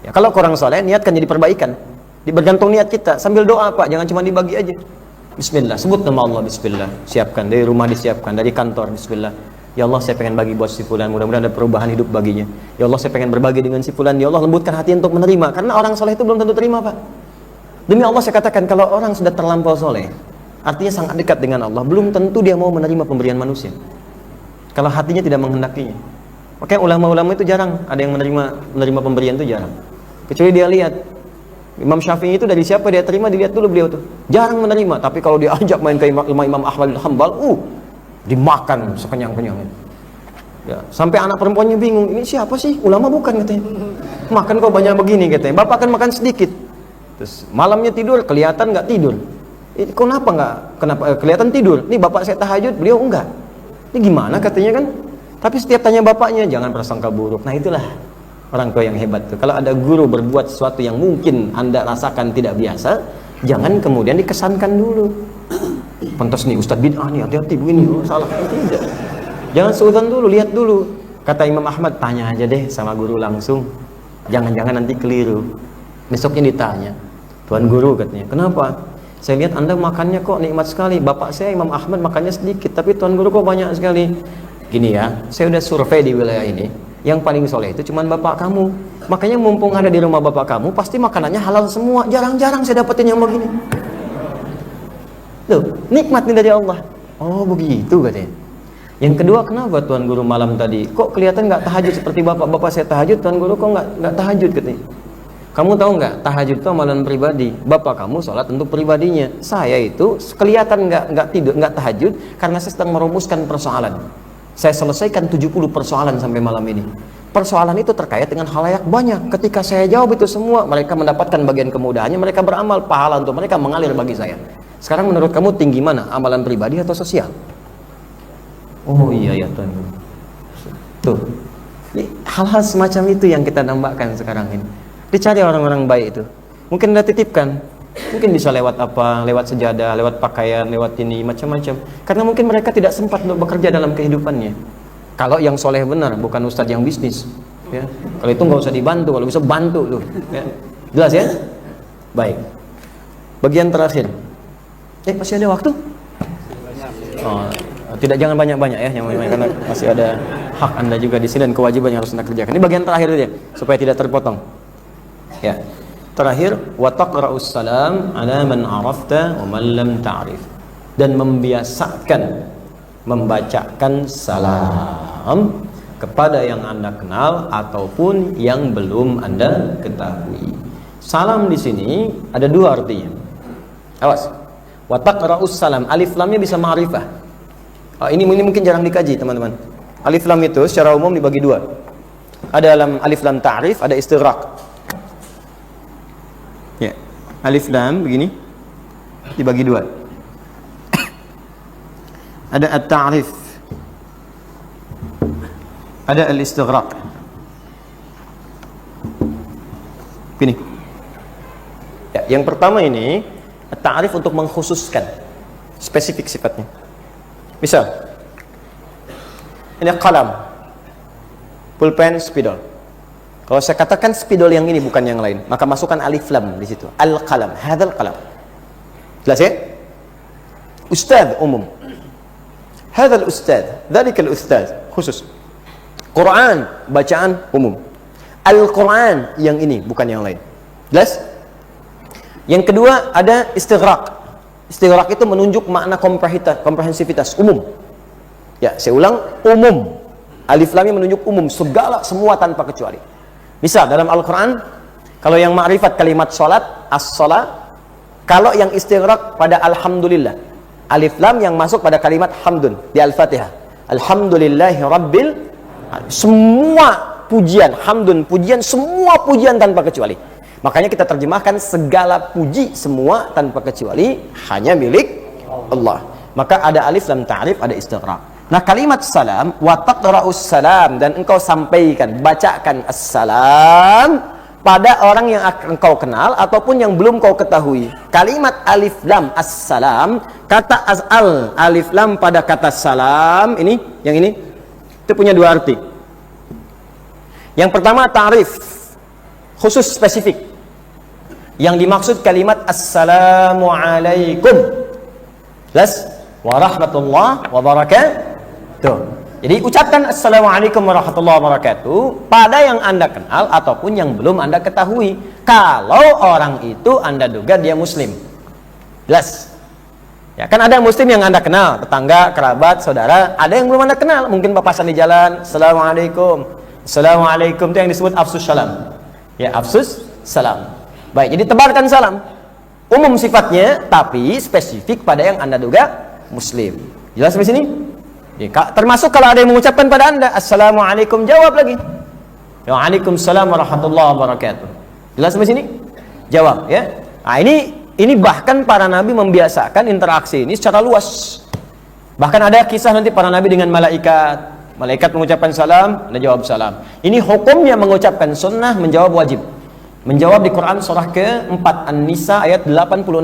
Ya, kalau kurang soleh, niatkan jadi perbaikan. Bergantung niat kita, sambil doa Pak, jangan cuma dibagi aja. Bismillah, sebut nama Allah, Bismillah. Siapkan, dari rumah disiapkan, dari kantor, Bismillah. Ya Allah, saya pengen bagi buat si fulan, mudah-mudahan ada perubahan hidup baginya. Ya Allah, saya pengen berbagi dengan si fulan. Ya Allah, lembutkan hati untuk menerima. Karena orang soleh itu belum tentu terima Pak. Demi Allah saya katakan, kalau orang sudah terlampau soleh, artinya sangat dekat dengan Allah, belum tentu dia mau menerima pemberian manusia. Kalau hatinya tidak menghendakinya. Makanya ulama-ulama itu jarang ada yang menerima pemberian itu jarang. Kecuali dia lihat Imam Syafi'i itu dari siapa dia terima, dilihat dulu beliau tuh. Jarang menerima, tapi kalau dia ajak main ke Imam Ahmad bin Hanbal, dimakan sekenyang-kenyangnya. Ya, sampai anak perempuannya bingung, ini siapa sih? Ulama bukan katanya. Makan kok banyak begini katanya. Bapak kan makan sedikit. Terus malamnya tidur kelihatan nggak tidur. Kenapa kelihatan tidur? Ini bapak saya tahajud, beliau enggak. Ini gimana katanya kan? Tapi setiap tanya bapaknya, jangan prasangka buruk. Nah itulah orang tua yang hebat tuh. Kalau ada guru berbuat sesuatu yang mungkin Anda rasakan tidak biasa, jangan kemudian dikesankan dulu. Pantas nih Ustadz bid'ah nih, hati-hati begini, salah. Tidak. Jangan suudzon dulu, lihat dulu. Kata Imam Ahmad, tanya aja deh sama guru langsung. Jangan-jangan nanti keliru. Besoknya ditanya, Tuan Guru katanya, kenapa? Saya lihat Anda makannya kok nikmat sekali. Bapak saya Imam Ahmad makannya sedikit, tapi Tuan Guru kok banyak sekali. Gini ya, saya udah survei di wilayah ini, yang paling soleh itu cuman bapak kamu. Makanya mumpung ada di rumah bapak kamu, pasti makanannya halal semua. Jarang-jarang saya dapetin yang begini. Tuh, nikmat nih dari Allah. Oh begitu katanya. Yang kedua, kenapa Tuan Guru malam tadi kok kelihatan nggak tahajud seperti bapak saya tahajud, Tuan Guru kok nggak tahajud katanya. Kamu tahu nggak, tahajud itu amalan pribadi. Bapak kamu sholat untuk pribadinya. Saya itu kelihatan nggak tahajud karena saya sedang merumuskan persoalan. Saya selesaikan 70 persoalan sampai malam ini. Persoalan itu terkait dengan halayak banyak. Ketika saya jawab itu semua, mereka mendapatkan bagian kemudahannya, mereka beramal, pahala untuk mereka mengalir bagi saya. Sekarang menurut kamu tinggi mana? Amalan pribadi atau sosial? Oh iya ya Tuan. Tuh. Hal-hal semacam itu yang kita dambakan sekarang ini. Dicari orang-orang baik itu. Mungkin Anda titipkan. Mungkin bisa lewat apa, lewat sejadah, lewat pakaian, lewat ini, macam-macam. Karena mungkin mereka tidak sempat untuk bekerja dalam kehidupannya. Kalau yang soleh benar, bukan ustadz yang bisnis. Ya. Kalau itu nggak usah dibantu, kalau bisa bantu tuh. Ya. Jelas ya? Baik. Bagian terakhir. Masih ada waktu? Oh, jangan banyak-banyak ya, karena masih ada hak Anda juga di sini dan kewajiban yang harus Anda kerjakan. Ini bagian terakhir aja, supaya tidak terpotong. Ya. Terakhir, wa taqra'us salam ala man 'arafta wa man lam ta'rif. Dan membiasakan membacakan salam kepada yang Anda kenal ataupun yang belum Anda ketahui. Salam di sini ada dua artinya. Awas. Wa taqra'us salam, alif lamnya bisa ma'rifah. Ini mungkin jarang dikaji, teman-teman. Alif lam itu secara umum dibagi dua. Ada alif lam ta'rif, ada istighraq. Ya, alif lam begini dibagi dua. Ada at-ta'rif, ada al-istighraq. Gini. Ya, yang pertama ini at-ta'rif untuk mengkhususkan spesifik sifatnya. Misal, ini qalam, pulpen, spidol. Kalau saya katakan spidol yang ini bukan yang lain, maka masukkan alif lam di situ. Al-qalam, hadzal qalam. Jelas ya? Ustaz umum. Hadzal ustaz, dzalikal ustaz, khusus. Quran, bacaan umum. Al-Quran yang ini bukan yang lain. Jelas? Yang kedua ada istighraq. Istighraq itu menunjuk makna komprehensivitas, umum. Ya, saya ulang, umum. Alif lamnya menunjuk umum, segala, semua tanpa kecuali. Misal dalam Al-Quran, kalau yang ma'rifat kalimat sholat, as-sholat. Kalau yang istighraq pada alhamdulillah, alif lam yang masuk pada kalimat hamdun di Al-Fatihah. Alhamdulillahi rabbil, semua pujian, hamdun, pujian, semua pujian tanpa kecuali. Makanya kita terjemahkan segala puji semua tanpa kecuali hanya milik Allah. Maka ada alif lam ta'rif, ada istighraq. Nah, kalimat salam, wa taqra'us salam, dan engkau sampaikan, bacakan assalam pada orang yang engkau kenal ataupun yang belum kau ketahui. Kalimat alif lam assalam, kata as'al alif lam pada kata salam ini, yang ini itu punya dua arti. Yang pertama ta'rif, khusus spesifik. Yang dimaksud kalimat assalamualaikum. Jelas? Warahmatullahi wabarakatuh. Jadi ucapkan assalamualaikum warahmatullahi wabarakatuh pada yang Anda kenal ataupun yang belum Anda ketahui. Kalau orang itu Anda duga dia muslim. Jelas? Ya, kan ada muslim yang Anda kenal, tetangga, kerabat, saudara. Ada yang belum Anda kenal, mungkin papasan di jalan, assalamualaikum. Assalamualaikum itu yang disebut afsus salam. Ya, afsus salam. Baik, jadi tebarkan salam. Umum sifatnya, tapi spesifik pada yang Anda duga muslim. Jelas sampai sini? Ya, termasuk kalau ada yang mengucapkan pada Anda, assalamualaikum, jawab lagi. Waalaikumsalam warahmatullahi wabarakatuh. Jelas sampai sini? Jawab, ya. Nah, ini bahkan para nabi membiasakan interaksi ini secara luas. Bahkan ada kisah nanti para nabi dengan malaikat. Malaikat mengucapkan salam, Anda jawab salam. Ini hukumnya mengucapkan sunnah, menjawab wajib. Menjawab di Quran surah ke-4 An-Nisa ayat 86.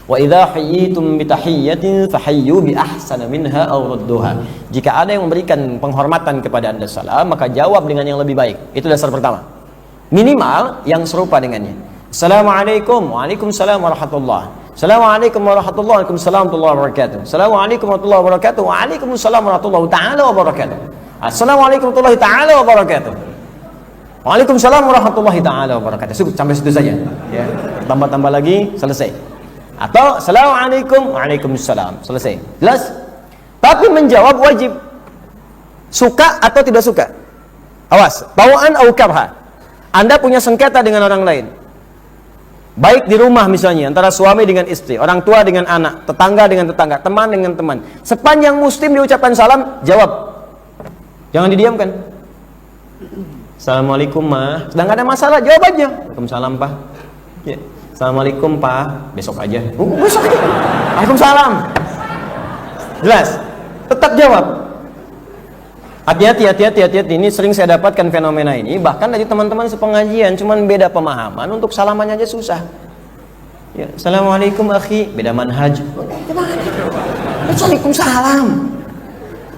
Wa idza hayyitum bi tahiyyatin fahayyu bi ahsana minha aw rudduha. Jika ada yang memberikan penghormatan kepada Anda salam, maka jawab dengan yang lebih baik. Itu dasar pertama. Minimal yang serupa dengannya. Assalamualaikum, waalaikumsalam warahmatullahi. Assalamualaikum warahmatullahi wabarakatuh. Assalamualaikum warahmatullahi wabarakatuh. Waalaikumsalam warahmatullahi taala wabarakatuh. Assalamualaikum warahmatullahi taala wabarakatuh. Waalaikumsalam warahmatullahi ta'ala wabarakatuh. Cukup sampai situ saja ya. Tambah-tambah lagi, selesai. Atau assalamualaikum, waalaikumsalam, selesai. Jelas? Tapi menjawab wajib. Suka atau tidak suka? Awas, tawaan au karha. Anda punya sengketa dengan orang lain. Baik di rumah misalnya, antara suami dengan istri, orang tua dengan anak, tetangga dengan tetangga, teman dengan teman. Sepanjang muslim diucapkan salam, jawab. Jangan didiamkan. Assalamualaikum ma, sedang ada masalah, jawab aja. Waalaikumsalam pak. Ya. Assalamualaikum pak, besok aja. Besok aja. Waalaikumsalam. Jelas. Tetap jawab. Hati-hati. Ini sering saya dapatkan fenomena ini. Bahkan dari teman-teman sepengajian, cuman beda pemahaman, untuk salamannya aja susah. Ya. Assalamualaikum akhi, beda manhaj. Waalaikumsalam.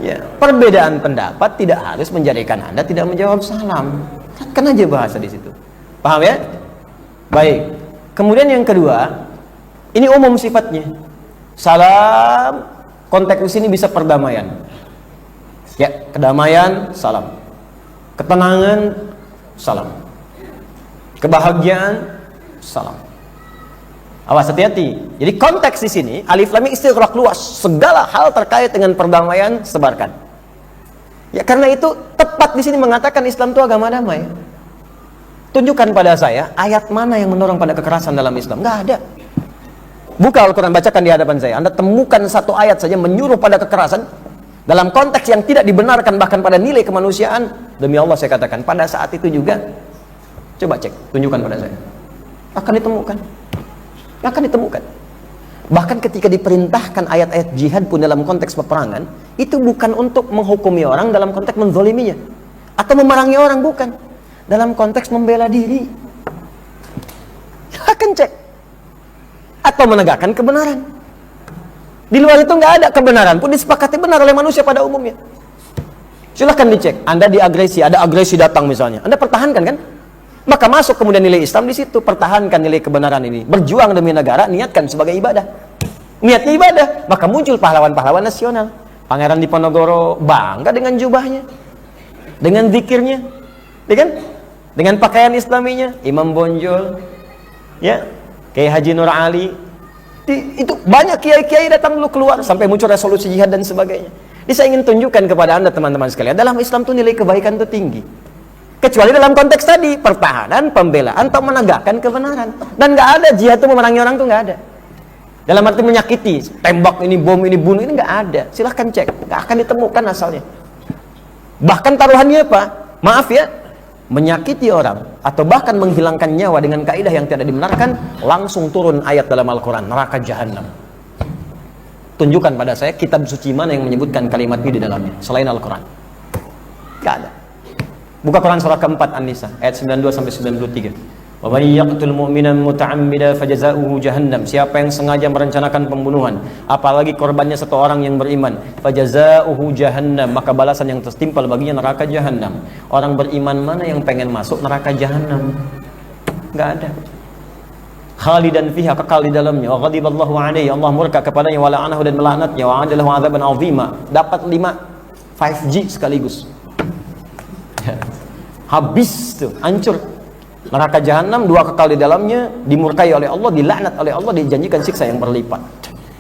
Ya, perbedaan pendapat tidak harus menjadikan Anda tidak menjawab salam. Kan aja bahasa di situ. Paham ya? Baik. Kemudian yang kedua, ini umum sifatnya. Salam, konteks di sini bisa perdamaian. Ya, kedamaian, salam. Ketenangan, salam. Kebahagiaan, salam. Awas, hati-hati. Jadi konteks di sini alif lam istighraq luas, segala hal terkait dengan perdamaian sebarkan. Ya karena itu tepat di sini mengatakan Islam itu agama damai. Tunjukkan pada saya ayat mana yang mendorong pada kekerasan dalam Islam. Nggak ada. Buka Al-Quran, bacakan di hadapan saya. Anda temukan satu ayat saja menyuruh pada kekerasan dalam konteks yang tidak dibenarkan, bahkan pada nilai kemanusiaan. Demi Allah saya katakan, pada saat itu juga, coba cek, tunjukkan pada saya. Akan ditemukan. Akan ditemukan. Bahkan ketika diperintahkan ayat-ayat jihad pun dalam konteks peperangan, itu bukan untuk menghukumi orang dalam konteks menzaliminya atau memerangi orang, bukan. Dalam konteks membela diri. Akan cek. Atau menegakkan kebenaran. Di luar itu nggak ada kebenaran pun disepakati benar oleh manusia pada umumnya. Silahkan dicek. Anda diagresi, ada agresi datang misalnya, Anda pertahankan kan? Maka masuk kemudian nilai Islam di situ. Pertahankan nilai kebenaran ini. Berjuang demi negara, niatkan sebagai ibadah. Niatnya ibadah, maka muncul pahlawan-pahlawan nasional. Pangeran Diponegoro bangga dengan jubahnya, dengan zikirnya, dengan pakaian Islaminya. Imam Bonjol, ya, Kiai Haji Nur Ali, itu banyak kiai-kiai datang dulu keluar sampai muncul resolusi jihad dan sebagainya. Jadi saya ingin tunjukkan kepada Anda teman-teman sekalian, dalam Islam itu nilai kebaikan itu tinggi. Kecuali dalam konteks tadi, pertahanan, pembelaan, atau menegakkan kebenaran. Dan nggak ada jihad itu memerangi orang tuh nggak ada. Dalam arti menyakiti, tembak ini, bom ini, bunuh ini, nggak ada. Silahkan cek, nggak akan ditemukan asalnya. Bahkan taruhannya apa? Maaf ya, menyakiti orang atau bahkan menghilangkan nyawa dengan kaidah yang tidak dibenarkan, langsung turun ayat dalam Al-Quran, neraka jahanam. Tunjukkan pada saya kitab suci mana yang menyebutkan kalimat ini di dalamnya selain Al-Quran. Gak ada. Buka Quran surah keempat An-Nisa ayat 92 sampai 93. Wa may yaqtul mu'minan muta'ammida fajaza'uhu jahannam. Siapa yang sengaja merencanakan pembunuhan, apalagi korbannya satu orang yang beriman, fajaza'uhu jahannam, maka balasan yang tertimpal baginya neraka jahanam. Orang beriman mana yang pengen masuk neraka jahanam? Enggak ada. Khalidan fiha, kekal di dalamnya. Wa ghadiballahu alaihi, Allah murka kepadanya, wa la'anahu, dan melaknatnya, wa 'adalahu 'adzaban 'azima. Dapat 5G sekaligus. Habis tuh, hancur. Neraka jahanam, 2 kekal di dalamnya, dimurkai oleh Allah, dilaknat oleh Allah, dijanjikan siksa yang berlipat.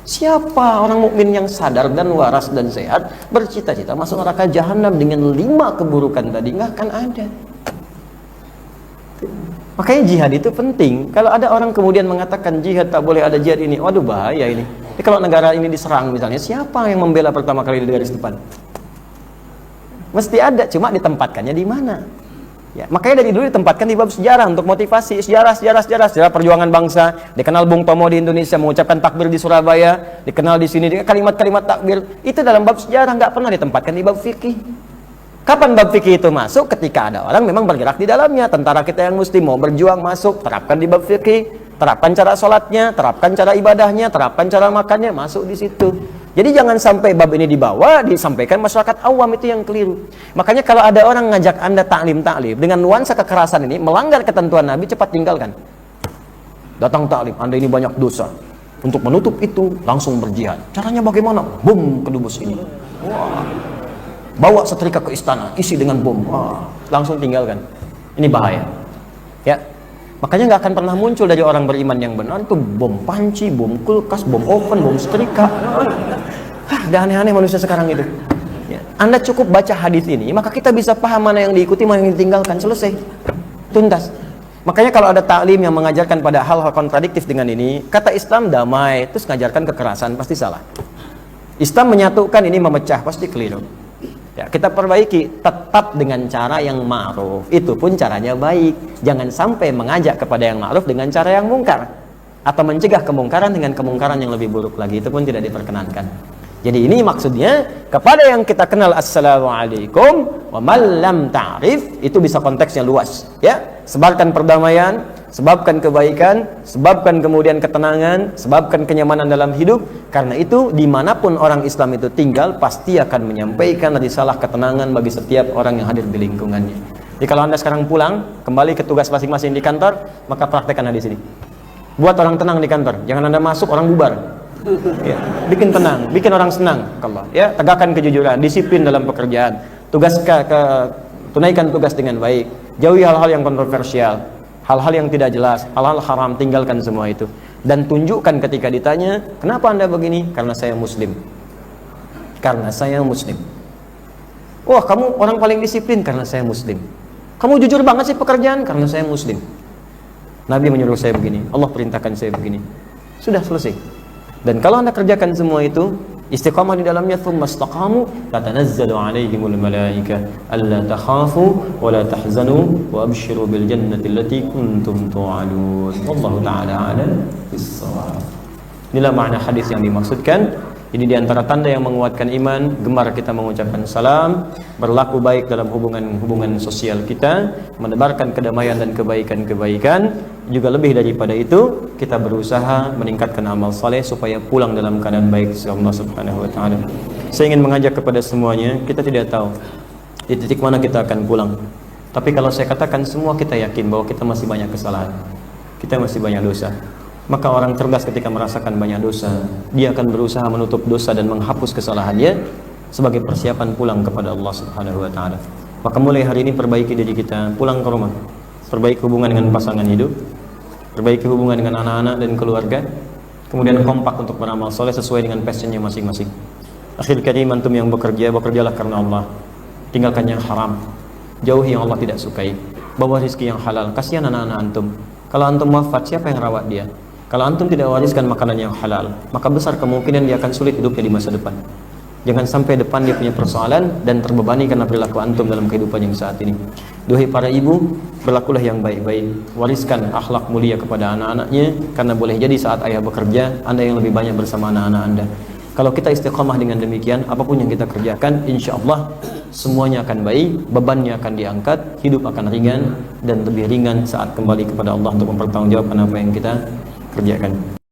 Siapa orang mukmin yang sadar dan waras dan sehat bercita-cita masuk neraka jahanam dengan 5 keburukan tadi? Nggak akan ada. Makanya jihad itu penting. Kalau ada orang kemudian mengatakan jihad tak boleh ada jihad ini, waduh bahaya ini. Jadi kalau negara ini diserang misalnya, siapa yang membela pertama kali di garis depan? Mesti ada, cuma ditempatkannya di mana? Ya, makanya dari dulu ditempatkan di bab sejarah untuk motivasi, sejarah perjuangan bangsa. Dikenal Bung Tomo di Indonesia mengucapkan takbir di Surabaya, dikenal di sini kalimat-kalimat takbir itu dalam bab sejarah, nggak pernah ditempatkan di bab fikih. Kapan bab fikih itu masuk? Ketika ada orang memang bergerak di dalamnya. Tentara kita yang muslim mau berjuang masuk, terapkan di bab fikih, terapkan cara sholatnya, terapkan cara ibadahnya, terapkan cara makannya, masuk di situ. Jadi jangan sampai bab ini dibawa, disampaikan masyarakat awam, itu yang keliru. Makanya kalau ada orang ngajak Anda taklim dengan nuansa kekerasan ini, melanggar ketentuan Nabi, cepat tinggalkan. Datang taklim, Anda ini banyak dosa. Untuk menutup itu, langsung berjihad. Caranya bagaimana? Bom kedubes ini. Wah. Bawa setrika ke istana, isi dengan bom. Wah. Langsung tinggalkan. Ini bahaya. Ya. Makanya nggak akan pernah muncul dari orang beriman yang benar itu bom panci, bom kulkas, bom oven, bom setrika. Udah aneh-aneh manusia sekarang itu. Ya. Anda cukup baca hadis ini, maka kita bisa paham mana yang diikuti, mana yang ditinggalkan. Selesai. Tuntas. Makanya kalau ada taklim yang mengajarkan pada hal-hal kontradiktif dengan ini, kata Islam damai, terus mengajarkan kekerasan, pasti salah. Islam menyatukan, ini memecah, pasti keliru. Ya, kita perbaiki tetap dengan cara yang ma'ruf. Itu pun caranya baik. Jangan sampai mengajak kepada yang ma'ruf dengan cara yang mungkar, atau mencegah kemungkaran dengan kemungkaran yang lebih buruk lagi. Itu pun tidak diperkenankan. Jadi ini maksudnya kepada yang kita kenal assalamualaikum wa man lam ta'rif, itu bisa konteksnya luas. Ya, sebarkan perdamaian, sebabkan kebaikan, sebabkan kemudian ketenangan, sebabkan kenyamanan dalam hidup. Karena itu dimanapun orang Islam itu tinggal, pasti akan menyampaikan risalah ketenangan bagi setiap orang yang hadir di lingkungannya. Jadi kalau Anda sekarang pulang, kembali ke tugas masing-masing di kantor, maka praktekkan di sini. Buat orang tenang di kantor, jangan Anda masuk orang bubar. Ya, bikin tenang, bikin orang senang. Ya, tegakkan kejujuran, disiplin dalam pekerjaan, tunaikan tugas dengan baik, jauhi hal-hal yang kontroversial, hal-hal yang tidak jelas, hal-hal haram, tinggalkan semua itu. Dan tunjukkan ketika ditanya, kenapa Anda begini? Karena saya muslim. Karena saya muslim. Wah, kamu orang paling disiplin karena saya muslim. Kamu jujur banget sih pekerjaan karena saya muslim. Nabi menyuruh saya begini, Allah perintahkan saya begini. Sudah selesai. Dan kalau Anda kerjakan semua itu, istiqamah di dalamnya, thumma istaqamu tatanazzalu alaihimul malaika alla takhafu wa la tahzanu wa abshiru bil jannati allati kuntum tu'adun. Wallahu ta'ala a'lam bis-shawab. Inilah makna hadis yang dimaksudkan. Ini diantara tanda yang menguatkan iman, gemar kita mengucapkan salam, berlaku baik dalam hubungan sosial kita, menebarkan kedamaian dan kebaikan-kebaikan. Juga lebih daripada itu, kita berusaha meningkatkan amal saleh supaya pulang dalam keadaan baik sisi Allah Subhanahu wa taala. Saya ingin mengajak kepada semuanya, kita tidak tahu di titik mana kita akan pulang. Tapi kalau saya katakan semua kita yakin bahwa kita masih banyak kesalahan. Kita masih banyak dosa. Maka orang cerdas ketika merasakan banyak dosa, dia akan berusaha menutup dosa dan menghapus kesalahannya sebagai persiapan pulang kepada Allah Subhanahu wa taala. Maka mulai hari ini perbaiki diri kita, pulang ke rumah. Perbaiki hubungan dengan pasangan hidup, perbaiki hubungan dengan anak-anak dan keluarga, kemudian kompak untuk beramal soleh sesuai dengan passionnya masing-masing. Akhir karim, antum yang bekerja, bekerjalah karena Allah. Tinggalkan yang haram, jauhi yang Allah tidak sukai. Bawa rezeki yang halal, kasihan anak-anak antum. Kalau antum wafat, siapa yang rawat dia? Kalau antum tidak wariskan makanan yang halal, maka besar kemungkinan dia akan sulit hidupnya di masa depan. Jangan sampai depan dia punya persoalan dan terbebani karena perilaku antum dalam kehidupan yang saat ini. Duhai para ibu, berlakulah yang baik-baik. Wariskan akhlak mulia kepada anak-anaknya, karena boleh jadi saat ayah bekerja, anda yang lebih banyak bersama anak-anak anda. Kalau kita istiqamah dengan demikian, apapun yang kita kerjakan, insya Allah semuanya akan baik, bebannya akan diangkat, hidup akan ringan, dan lebih ringan saat kembali kepada Allah untuk mempertanggungjawabkan apa yang kita kerjakan.